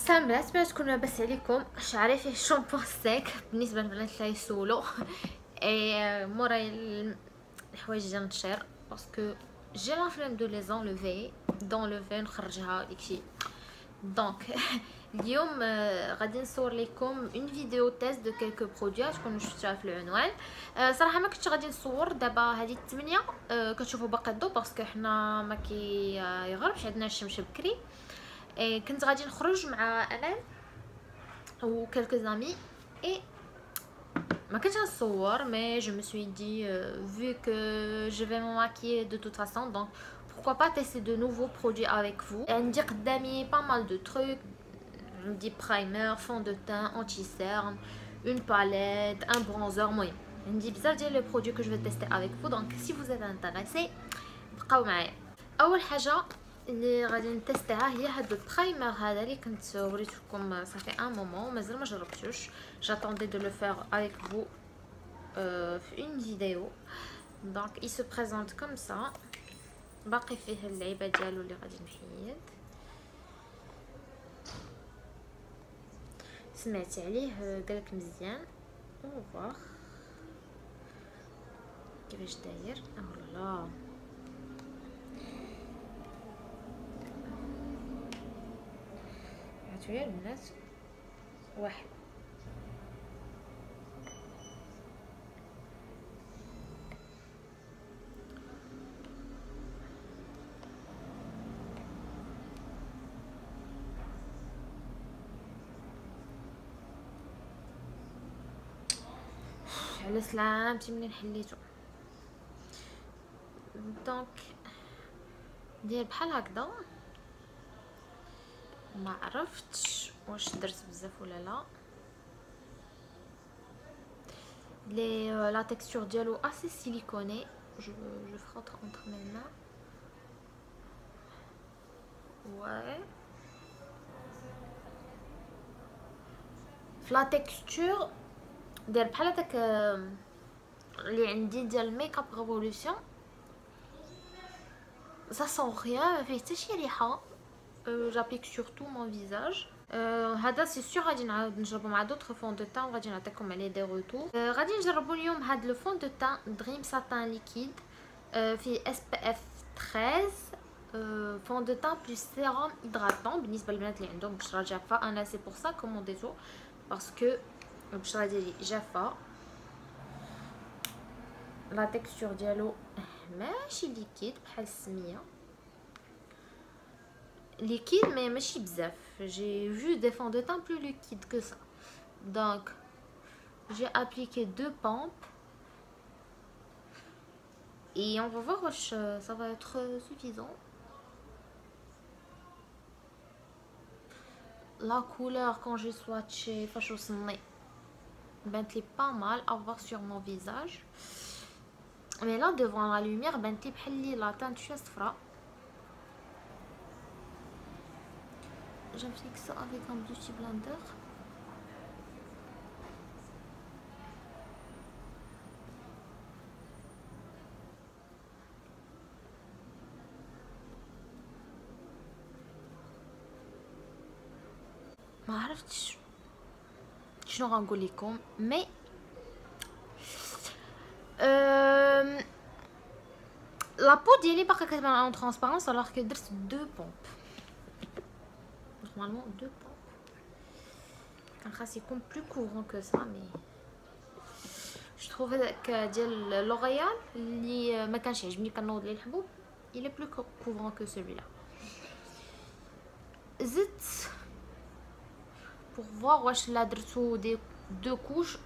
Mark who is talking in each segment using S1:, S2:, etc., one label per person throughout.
S1: سامبلات باش تكونوا لاباس عليكم. شعري فيه شامبو سيك بالنسبه للبنات اللي يسولوا. اي موراي الحوايج ديال التشير باسكو جي لا فلام دو لي زونلوفي دونلوفي نخرجها داكشي. دونك اليوم غادي نصور لكم اون فيديو تيست دو كيلكو برودوي تكونوا شفتوها في العنوان. صراحه ما كنتش غادي نصور دابا هذه الثمانية. كتشوفوا باقي الضو باسكو حنا ما يغربش عندنا الشمس بكري. كنت غادي نخرج مع الان و quelques amis et ما كنتش نصور mais je me suis dit vu que je vais me maquiller de toute façon donc pourquoi pas tester de nouveaux produits avec vous. عندي قدامي pas mal de trucs. عندي primer, fond de teint, anti-cerne, une palette, un bronzer. المهم عندي بزاف ديال لي برودوي que je vais tester avec vous donc si vous êtes intéressés بقاو معايا. اول حاجه اللي غادي نتستها هي هاد البرايمر هذا اللي كنت وريتكم صافي ان مومون مازال ما جربتوش. j'attendais de le faire avec vous في une vidéo. donc il se présente comme ça. باقي فيه اللعيبه ديالو اللي غادي نحيد. سمعت عليه قالك مزيان وفواخ كيفاش داير. اولا عطويا البنات واحد على سلامتي منين حليتو. دونك دير بحال هكذا. ما عرفتش واش درت بزاف ولا لا. لي لا تكستور ديالو اسي سيليكوني. je frotte entre mes mains. ouais لا تكستور دير بحال هذاك اللي عندي ديال ميك اب ريفولوشن. ça sent rien ما فيه حتى شي ريحه. j'applique surtout mon visage. هذا سي سيغ غادي نعاود نجربو مع دوطخ فون دو تان وغادي نعطيكم عليه دي روتور. غادي نجربو اليوم هاد لو فون دو تان دريم ساتان ليكيد في SPF 13 فون دو تان بلس سيروم هيدراتون بالنسبه للبنات اللي عندهم بشره جافه. انا سي بور سا كومونديتو باسكو البشره ديالي جافه. لا تكستور ديالو ماشي ليكيد بحال السميه liquide mais ماشي بزاف. j'ai vu des fonds de teint plus liquides que ça. donc j'ai appliqué 2 pompes et on va voir wesh ça va être suffisant. la couleur quand j'ai swatché فاش وصلني بانت لي pas mal à voir sur mon visage mais là devant la lumière بانت لي بحال لي لا teinte شويه صفراء. j'applique ça avec un beauty blender. ما عرفتش شنو غنقول لكم مي لا بو ديالي باقا كتبان اون ترانسبارونس alors que درت 2 بومب. normalement 2 pompes. كان خاص يكون plus couvrant que ça mais je trouve هذاك ديال لوريال اللي ما كانش يعجبني كنوض ليه الحبوب il est plus couvrant que celui-là. زدت pour voir واش لا درتو دي 2 couches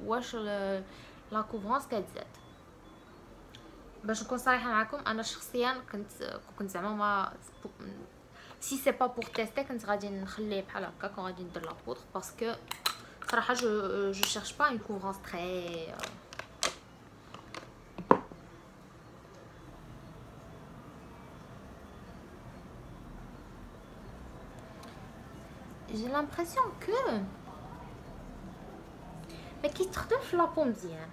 S1: واش لا couvrance كتزاد. باش نكون صريحه معكم انا شخصيا كنت زعما ما si c'est pas pour tester كنت غادي نخليه بحال هكا كون غادي ندير لا بودر باسكو صراحه je cherche pas une couvrance très j'ai l'impression que ما كيتخدم في لابو مزيان.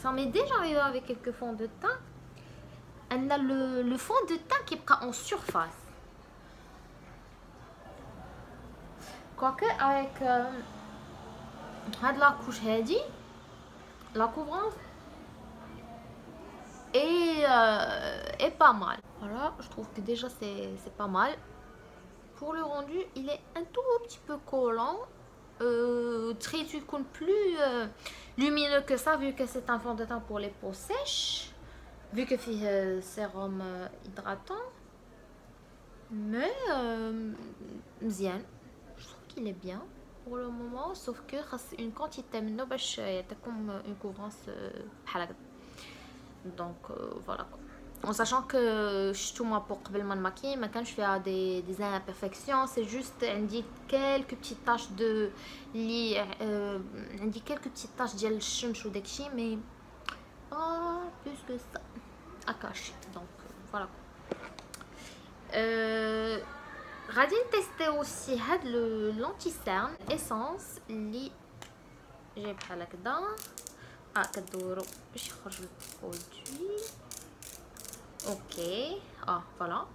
S1: ça m'est déjà arrivé avec quelques fonds de teint ان لو فون دو تان كيبقى اون سورفاس quoique avec la couche هادي la couvrance est pas mal. Voilà, je trouve que déjà c'est pas mal. Pour le rendu, il est un tout petit peu collant. Très tu compte plus lumineux que ça, vu que c'est un fond de teint pour les peaux sèches, vu que c'est sérum hydratant. Mais مزيان, je trouve qu'il est bien pour le moment, sauf que خاص une quantité منه باش يعطيكم une couvrance بحال هكذا. Donc voilà quoi. En sachant que شتو moi pour قبل ما نماكي ما كانش فيها des imperfections, c'est juste عندي quelques petites taches de li عندي quelques petites taches ديال الشمش وداكشي, mais pas plus que ça à cacher. Donc voilà quoi. غادي نتيستي aussi هاد لونتي سيرن اسانس اللي جاي بحال هكذا كدورو باش يخرج البرودوي. اوكي voilà,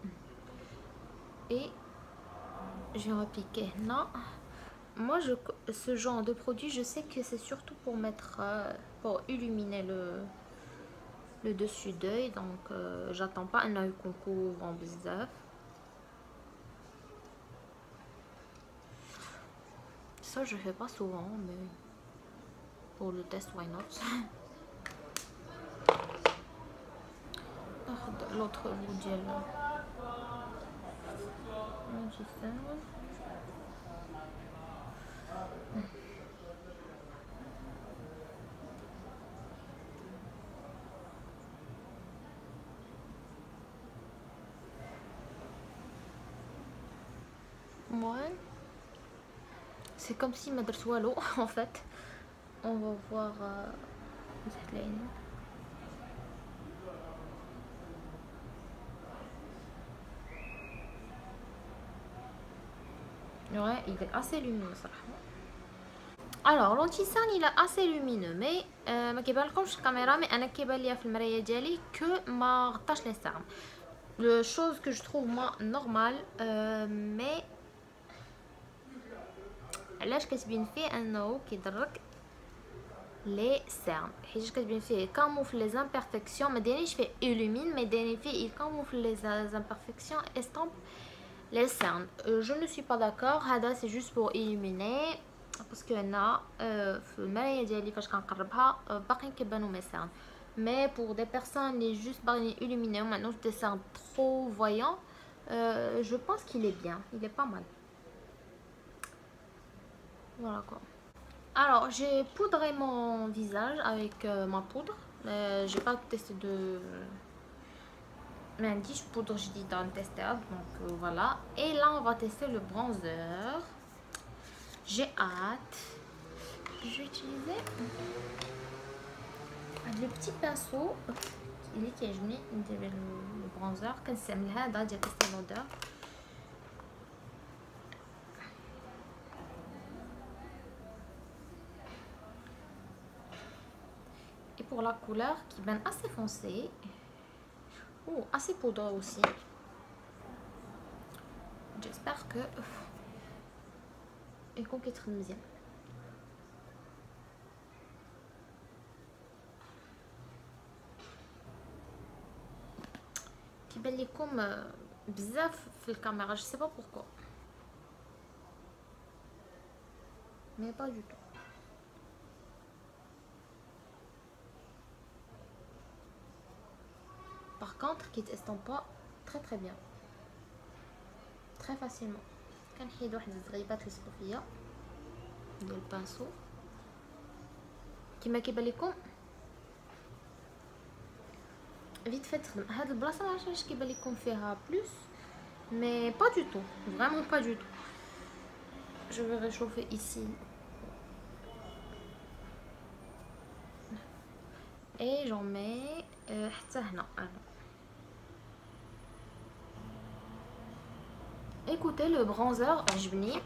S1: et je vais appliquer هنا. Moi ce genre de produit, je sais que c'est surtout pour mettre pour illuminer le dessus d'œil, donc j'attends pas انه يكون couvrant بزاف. Ça je fais pas souvent, mais pour le test, why not. L'autre bout de ouais, c'est comme si madre Swallow en fait. On va voir cette ligne. Ouais, il est assez lumineux ça. Alors l'anti-cerne il est assez lumineux, mais ما كيبانلكمش الكاميرا, mais انا كيبان ليا في المرايه ديالي que ما غطاش لي سيرن. Le chose que je trouve moi normale, mais علاش كتبين فيه انه كيضرك لي سيرن, حيت كتبين فيه كاموفل لي امبيرفكسيون, ما دايرينش فيه illumine, mais دايرين فيه كاموفل لي امبيرفكسيون estompe les cernes. Je ne suis pas d'accord, هذا c'est juste pour illuminer, parce que هنا في المرايه ديالي فاش كنقربها باقيين كيبانو مي سيرن. Mais pour des personnes les juste باغيين illuminer maintenant des cernes trop voyants, je pense qu'il est bien, il est pas mal. Voilà quoi. Alors j'ai poudré mon visage avec ma poudre. J'ai pas testé de je poudre, j'ai dit d'en tester, donc voilà. Et là on va tester le bronzer. J'ai hâte. Je vais utiliser le petit pinceau اللي كيعجبني ندير البرونزر. كنستعمل هذا ديال تيستي لودور. Et pour la couleur qui est assez foncée, assez poudreux aussi. J'espère que يكون كيتخدم مزيان. كيبان لكم بزاف في الكاميرا, je sais pas pourquoi, mais pas du tout. Par contre, qui t'estompe pas très bien, très facilement. كنحيد واحد الزغيبات اللي صقوا فيا ديال البانسو كما كيبان لكم فيت فيت تخدم. هاد البلاصه ما عرفتش كيبان لكم فيها بلوس, mais pas du tout, vraiment pas du tout. Je vais réchauffer ici et j'en mets حتى هنا. Écoutez, le bronzer عجبني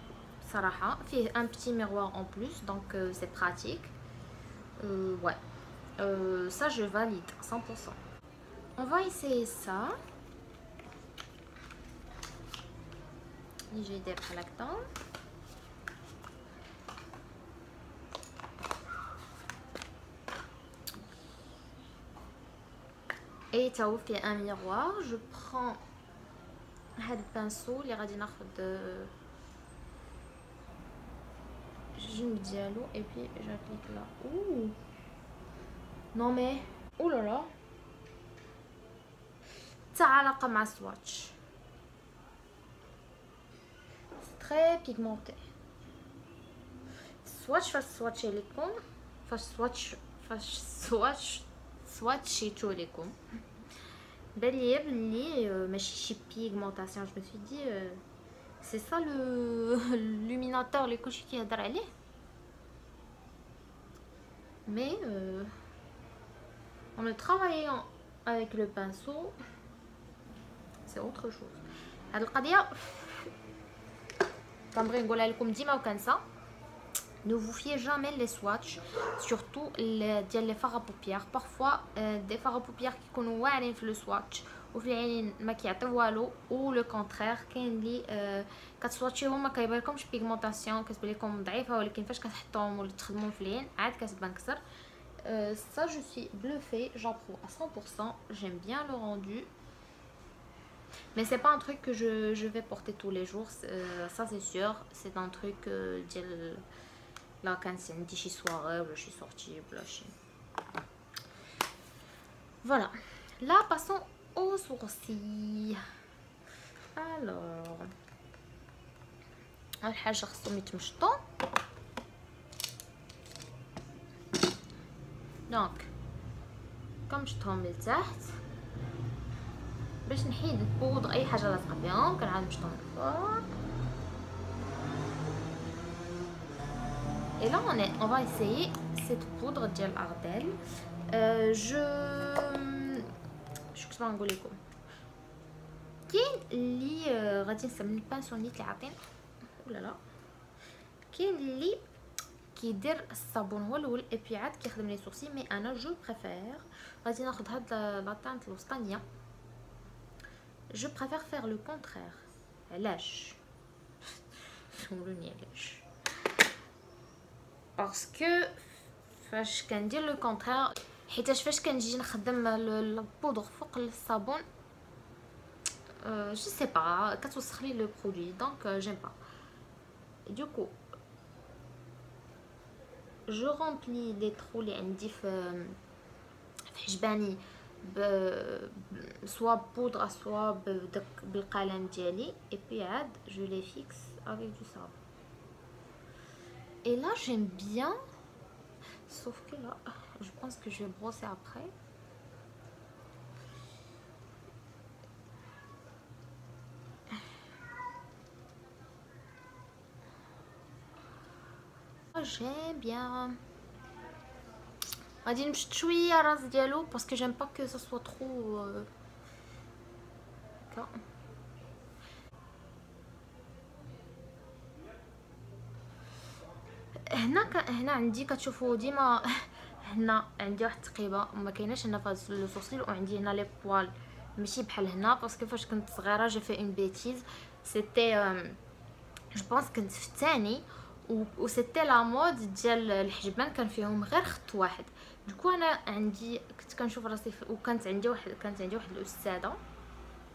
S1: صراحه, فيه un petit miroir en plus, donc c'est pratique. Ouais, ça je valide 100%. On va essayer ça. اللي جاي داير بحال هكا. et تا هو فيه ان miroir. Je prends هاد البانسو اللي غادي ناخد الجنب ديالو et puis j'applique là. Ouh non mais oh là là تا علاقة مع السواتش. C'est très pigmenté. السواتش فاش سواتشي لكم فاش سواتشيتو لكم بان ليا بلي ماشي شي بيغمونطاسيون. جو me suis dit c'est ça le l'illuminateur اللي كلشي كيهضر عليه. mais en le travaillant avec le pinceau c'est autre chose. هاد القضيه كنبغي نقولها لكم ديما وكنسى. Ne vous fiez jamais les swatchs, surtout les fards à paupières. Parfois, des fards à paupières qui كيكونوا واعرين في السواتش وفي العينين ما كيعطيو والو، او لو كونترير كاين اللي كتسواتشيهم ما كيبانلكمش بيغمونطاسيون، كتبان لكم ضعيفه، ولكن فاش كتحطوهم ولا تخدموهم في العين عاد كتبان كثر. Ça je suis bluffée, j'approuve à 100%, j'aime bien le rendu. Mais c'est pas un truc que je vais porter tous les jours, ça c'est sûr. C'est un truc ديال لا كانت عندي شي soirée ولا شي sortie ولا شي. Voilà. Là passons aux sourcils. Alors اول حاجه خصهم يتمشطوا. دونك كنمشطهم لتحت باش نحيد البودر، اي حاجه لاصقه فيهم كنعاود نمشطهم للفوق. Et là on va essayer cette poudre ديال Ardell. شو كنت نقول لكم، كاين اللي غادي نستعمل البانسونيت اللي عاطين ولا لا، كاين اللي كيدير الصابون هو الاول اي بي عاد كيخدم لي سورسي. مي انا جو بريفير غادي ناخذ هاد لاطانت الوسطانيه. جو بريفير فير لو كونترير. علاش سولوني علاش؟ باسكو فاش كندير لو كونترير، حيتاش فاش كنجي نخدم البودر فوق الصابون جو سي با كتوسخ لي لو برودوي، دونك جيم با. دوكو جو رامبلي لي ترو اللي عندي في حجباني سوا بودر سوا بالقلم ديالي اي بي عاد جو لي فيكس افيك دو صابون. Et là j'aime bien, sauf que là je pense que je vais brosser après. J'aime bien. غادي نمشط شويه الراس ديالو باسكو جيم با كو سا سوا ترو كا. هنا عندي كتشوفوا ديما هنا عندي واحد التقيبه ما كايناش هنا في هذا السوسيل، وعندي هنا لي بوال ماشي بحال هنا باسكو فاش كنت صغيره جي في اون بيتيز سيتي جو بونس كنت في الثاني و سيتي لا مود ديال الحجبان كان فيهم غير خط واحد. دوكو انا عندي كنت كنشوف راسي وكانت عندي واحد الاستاذه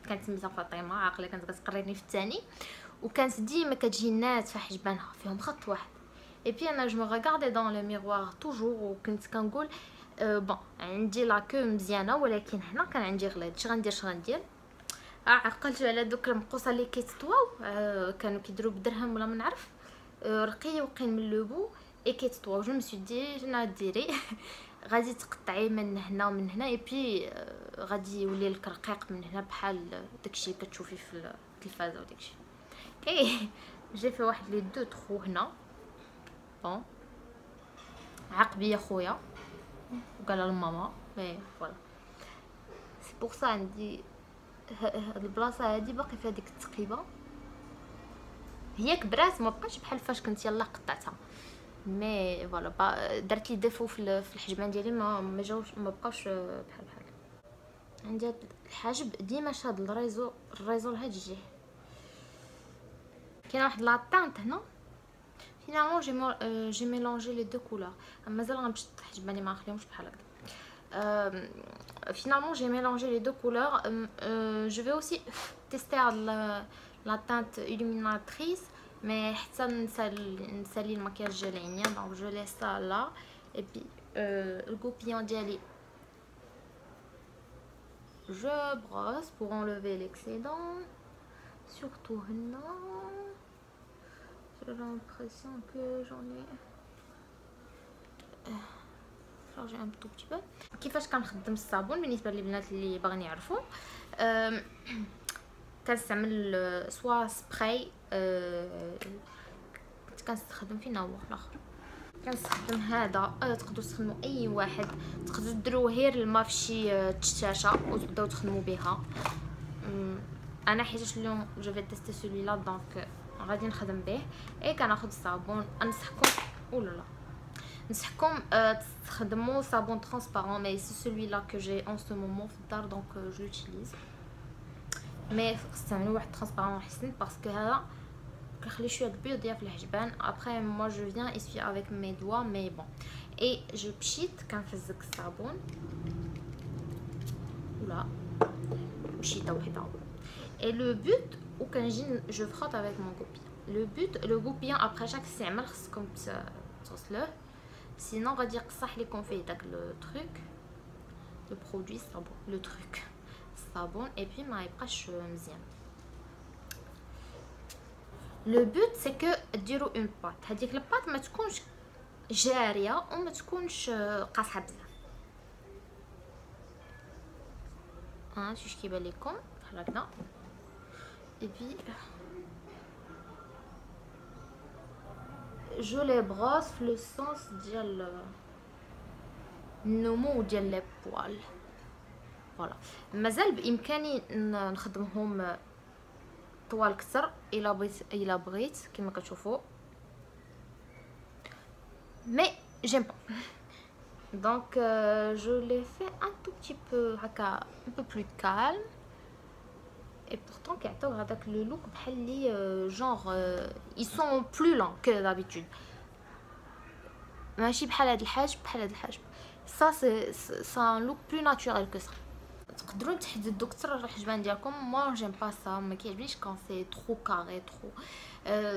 S1: كانت سميتها فاطمه عاقله، كانت كتقريني في الثاني وكانت ديما كتجي ناتفه حجبانها فيهم خط واحد. Et puis انا je me regardais dans le miroir toujours وكنت كنقول بون عندي لا كو مزيانه، ولكن هنا كان عندي غليظ اش غندير. عقلت على دوك المقوصه اللي كيتطواو كانوا كيديروا بدرهم ولا ما نعرف رقيقين من لوبو اي كيتطواو. جو مسو دي شنو ديري غادي تقطعي من هنا ومن هنا اي بي غادي يولي لك رقيق من هنا بحال داكشي كتشوفي في التلفازه وداكشي. اوكي جي في واحد لي دو ترو هنا بون عاق بيا خويا وقال لماما مي فوالا سي بور سا عندي هاد البلاصه هادي باقي فيها ديك التقيبه، هي كبرات ما بقاش بحال فاش كنت يلا قطعتها. مي فوالا درت لي ديفو في الحجبان ديالي ما جاوش ما بقاوش بحال عندي هاد الحاجب ديما شاد الريزو لهاد الجهه. كاين واحد لاطانت هنا finalement j'ai mélangé les deux couleurs. مازال غنمشط حجباني ما نخليهمش بحال هكا. Finalement j'ai mélangé les deux couleurs. Je vais aussi tester la teinte illuminatrice, mais حتى نسالي المكياج ديال عينيا، donc je laisse ça là. Et puis le goupillon ديالي je brosse pour enlever l'excédent, surtout هنا. J'ai l'impression que j'en ai changé un tout petit peu. كيفاش كنخدم الصابون بالنسبه للبنات اللي باغيين يعرفوا؟ كنستعمل سوا سبراي، كنت كنستخدم فينا هو الاخر، كنستخدم هذا. تقدروا تستخدموا اي واحد، تقدروا ديروا غير الماء في شي تشاشه وتبداو تخدموا بها. انا حيت اليوم جو في تيستي سولي لا، دونك غادي نخدم به. اي كناخذ الصابون، انصحكم لا نصحكم تستخدموا صابون ترانسبارون، مي سي سولي لا كو جي ان سو مومون في الدار، دونك جو لوتيليز. مي استعملوا واحد ترانسبارون احسن، باسكو هذا كيخلي شويه البيض في الحجبان. ابري موا جو فيان اسوي افيك مي دوا، مي بون. اي جو بشيت كنفزك الصابون ولا بشيته وحده. اي لو بوت وكنجي جو فروت افيك مون غوبيون. لو بوت لو غوبيون ابري شاك استعمال خصكم تغسلوه، سينو غادي يقصح لكم فيه داك لو تروك لو برودوي صابون، لو تروك الصابون، اي بي ما يبقاش مزيان. لو بوت سي كو ديروا اون بات، هذيك البات ما تكونش جاريه وما تكونش قاصحه بزاف. شوف كيبان لكم بحال هكذا. اي بي جو لي بروس في لو سونس ديال النمو ديال لي بوال. فوالا مازال بامكاني نخدمهم طوال اكثر الا بغيت كما كتشوفوا، مي جيم با. دونك جو لي في ان تو بتي بو هكا un peu plus calme. Et pourtant كيعطيو هذاك لو لوك بحال لي جونغ ils sont plus lents que d'habitude، ماشي بحال هاد الحاجب بحال هاد الحاجب. ça c'est un look plus naturel que ça. تقدروا تحددوا اكثر الحجبان ديالكم. moi j'aime pas ça، ما كيعجبنيش كون سي trop carré trop.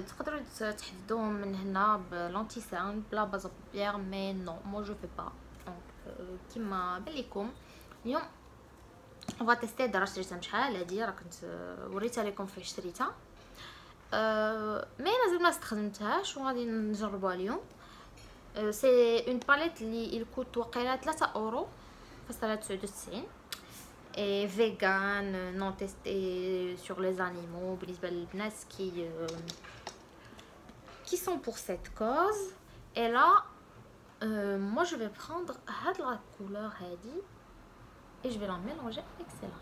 S1: تقدروا تحددوهم من هنا بلونتي سان بلا بازا بيير، مي نو moi je fais pas. donc كيما بان لكم اليوم on va tester. دابا شريتها شحال هادي، راه كنت وريتها لكم فاش شريتها، مي مازال ما استخدمتهاش وغادي نجربوها اليوم. سي اون باليت اللي الكوت وقيله 3 اورو فاصله 99، اي فيغان نون تيستي سور لي انيمو بالنسبه للبنات qui sont pour cette cause. et là moi je vais prendre هاد la couleur هادي et je vais la mélanger avec celle-là.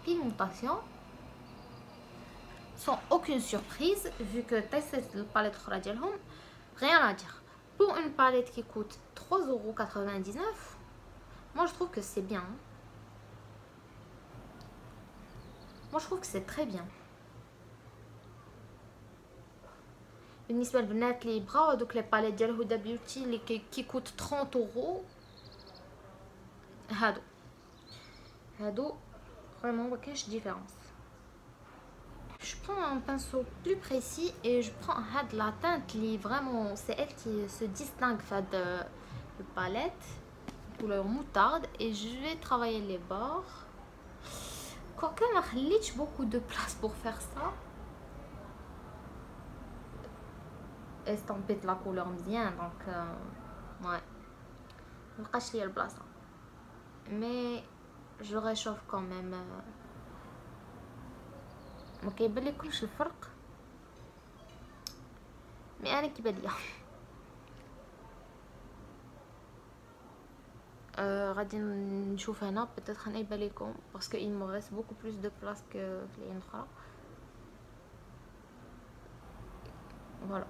S1: Pigmentation sans aucune surprise vu que testé la palette اخرى ديالهم. rien à dire pour une palette qui coûte 3,99 €. moi je trouve que c'est bien. moi je trouve que c'est très bien. بالنسبه للبنات اللي بغاو هذوك لي باليت ديال هدى بيوتي اللي كيكوت 30 €، هادو فريمون ما كاينش ديفيرونس. je prends un pinceau plus précis et je prends هاد la teinte اللي vraiment c'est elle qui se distingue في هاد palette couleur moutarde et je vais travailler les bords. quoique ما خليتش beaucoup de place pour faire ça. estampé la couleur مزيان donc ouais مبقاش ليا البلاصه، mais je réchauffe quand même. ما كيبان لكمش الفرق، مي انا كيبان ليا. غادي نشوف هنا peut-être انا يبان لكم باسكو il me reste beaucoup plus de place que في العين الاخرى. voilà.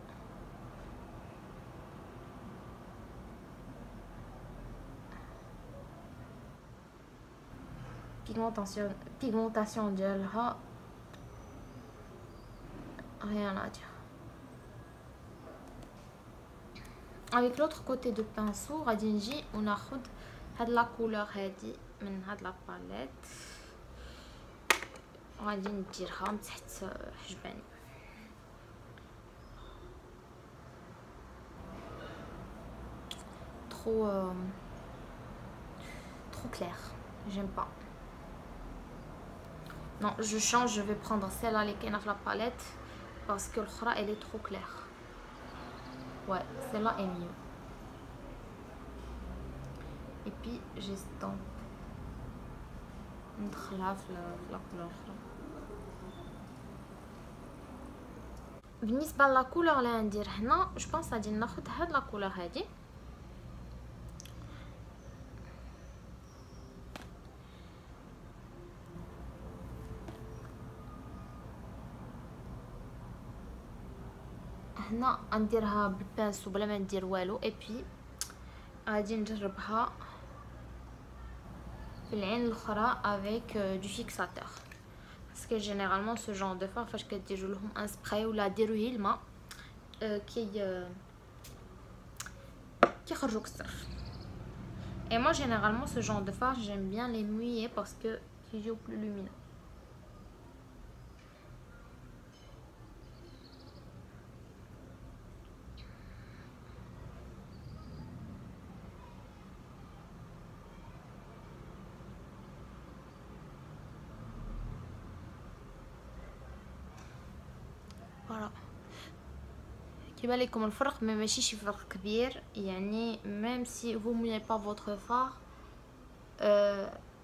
S1: pigmentation ديالها rien à dire. avec l'autre côté de pinceau غادي نجي وناخذ هاد لا كولور هادي من هاد لا باليت وغادي نديرها من تحت حجباني. trop clair, j'aime pas. Non, je change, je vais prendre celle-là les كاينه في la palette parce que l'autre elle est trop claire. Ouais, celle-là est mieux. Et puis j'estompe ندخلها في la couleur الاخرى. بالنسبه لا كولور اللي غندير هنا جو بونس غادي ناخذ هاد لا كولور هادي هنا غنديرها بالبانسو بلا ما ندير والو. اي بي غادي نجربها في العين الاخرى افيك دو فيكساتور باسكو جينيرالمون سو جون دو فار فاش كديروا لهم ان سبراي ولا ديروه الماء كيخرجوا كثر. Et moi généralement ce genre de fard j'aime bien les mouiller parce que ils sont plus lumineux. Voilà. كيبان لكم الفرق ما ماشي شي فرق كبير يعني même si vous mouillez pas votre fard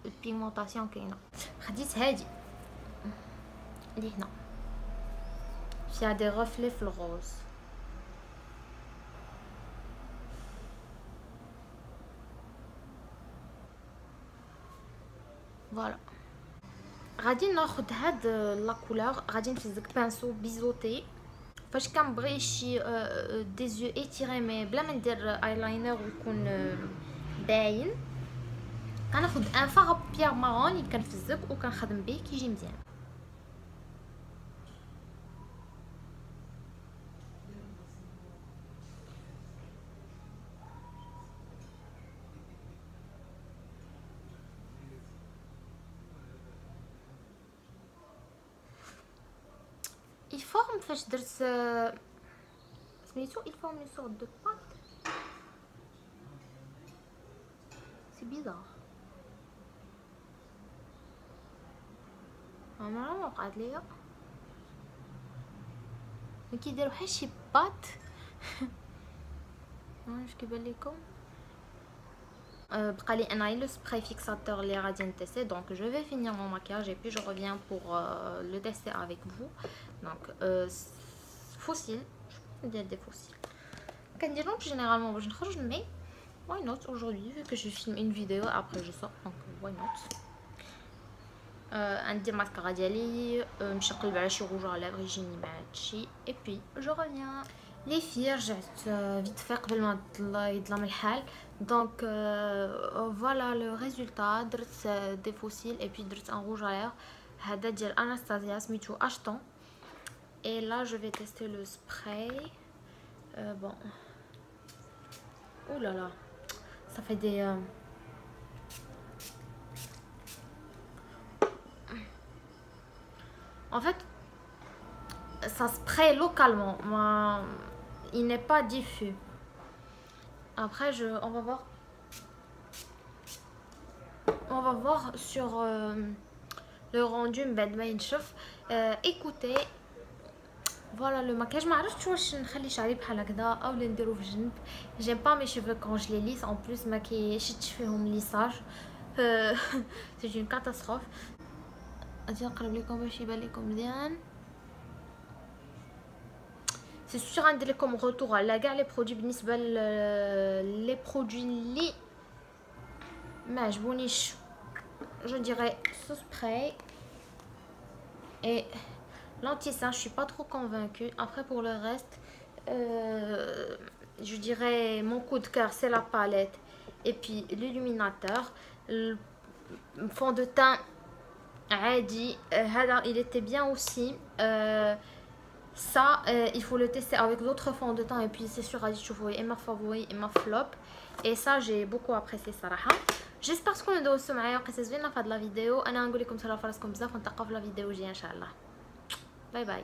S1: البيغمونطاسيون كاينه. خديت هادي اللي هنا فيها دي غوفلي في الغوز فوالا. غادي ناخذ هاد لا كولور غادي نفزك بانسو بيزوتي فاش كنبغي شي دي زيو ايتيري مي بلا ما ندير ايلاينر ويكون باين كناخذ ان فار بيير مارون اللي كنفزك وكنخدم به كيجي مزيان. الفورم فاش درت سميتو الفورم une sorte de pâte c'est bizarre عمرها ما وقعت ليا ما كيديروا بحال شي بات واش كيبان لكم. بقى لي انا لو سبراي فيكساتور اللي غادي نتيستي دونك جو في finir mon maquillage et puis je reviens pour le tester avec vous. donc fossiles ندير دي فوسيل كنديرهم généralement باش نخرج مي why not aujourd'hui vu que je filme une vidéo après je sors donc why not. ندير ماسكارا ديالي نمشي نقلب على شي روج على لافغ يجيني مع هادشي اي بي جو ريفيان. لي في رجعت فيت في قبل ما يظلم الحال دونك فوالا لو ريزولطا. درت دي فوسيل اي بي درت ان روج على هذا ديال اناستازيا سميتو اشتون. et là je vais tester le spray bon oh là là ça fait des en fait ça spray localement il n'est pas diffus. Après on va voir sur le rendu بعد ما ينشف. écoutez فوالا لو ماكياج ما عرفتش واش نخلي شعري بحال هكذا او نديرو في الجنب. جيم با مي شيفو كون جو لي ليس ان بليس ما كيشدش فيهم ليساج سي اون كاتاستروف. غادي نقرب لكم باش يبان لكم مزيان. سي سور غندير لكم روتور على كاع لي برودوي بالنسبه لي برودوي اللي ما عجبونيش جو ديري سو سبراي et l'anti-sein je suis pas trop convaincue. Après pour le reste je dirais mon coup de cœur c'est la palette et puis l'illuminateur. Le fond de teint عادي هذا il était bien aussi. ça il faut le tester avec d'autres fonds de teint et puis c'est sûr غادي تشوفوا يا اما favori اما flop et ça j'ai beaucoup apprécié صراحه. j'espère تكونوا دوزتوا معايا قصص زوينه في هاد لا فيديو. انا نقول لكم تهلاو في راسكم بزاف ونتلاقاو في لا فيديو الجايه ان شاء الله. باي باي.